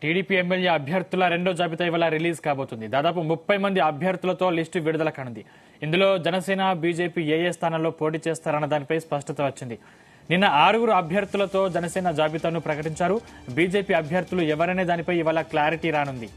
TDP MLA అభ్యర్థుల రెండో జాబితా ఇవాళ రిలీజ్ కాబోతుంది. దాదాపు 30 మంది అభ్యర్థులతో లిస్టు విడుదల కానుంది. ఇందులో జనసేన, బీజేపీ ఏ స్థానాల్లో పోటీ చేస్తారన్న దానిపై స్పష్టత వచ్చింది. నిన్న 6 అభ్యర్థులతో జనసేన జాబితాను ప్రకటించారు. బీజేపీ అభ్యర్థులు ఎవరనే దానిపై ఇవాళ క్లారిటీ రానుంది.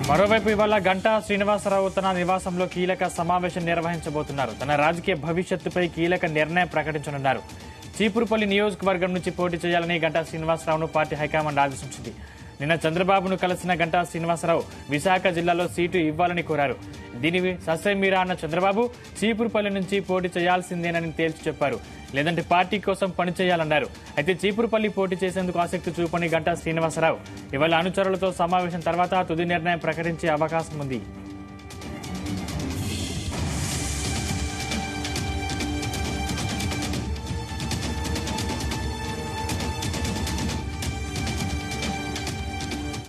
మరోవైపు ఇవాళ గంటా శ్రీనివాసరావు తన నివాసంలో కీలక సమావేశం నిర్వహించబోతున్నారు. తన రాజకీయ భవిష్యత్తుపై కీలక నిర్ణయం ప్రకటించనున్నారు. చీపురుపల్లి నియోజకవర్గం నుంచి పోటీ చేయాలని గంటా శ్రీనివాసరావును పార్టీ హైకమాండ్ ఆదేశించింది. నిన్న చంద్రబాబును కలిసిన గంటా శ్రీనివాసరావు విశాఖ జిల్లాలో సీటు ఇవ్వాలని కోరారు. దీనివి ససేమీరా అన్న చంద్రబాబు చీపురుపల్లి నుంచి పోటీ చేయాల్సిందేనని తేల్చి చెప్పారు. లేదంటే పార్టీ కోసం పనిచేయాలన్నారు. అయితే చీపురుపల్లి పోటీ చేసేందుకు ఆసక్తి చూపని గంటా శ్రీనివాసరావు ఇవాళ అనుచరులతో సమావేశం తర్వాత తుది నిర్ణయం ప్రకటించే అవకాశం ఉంది.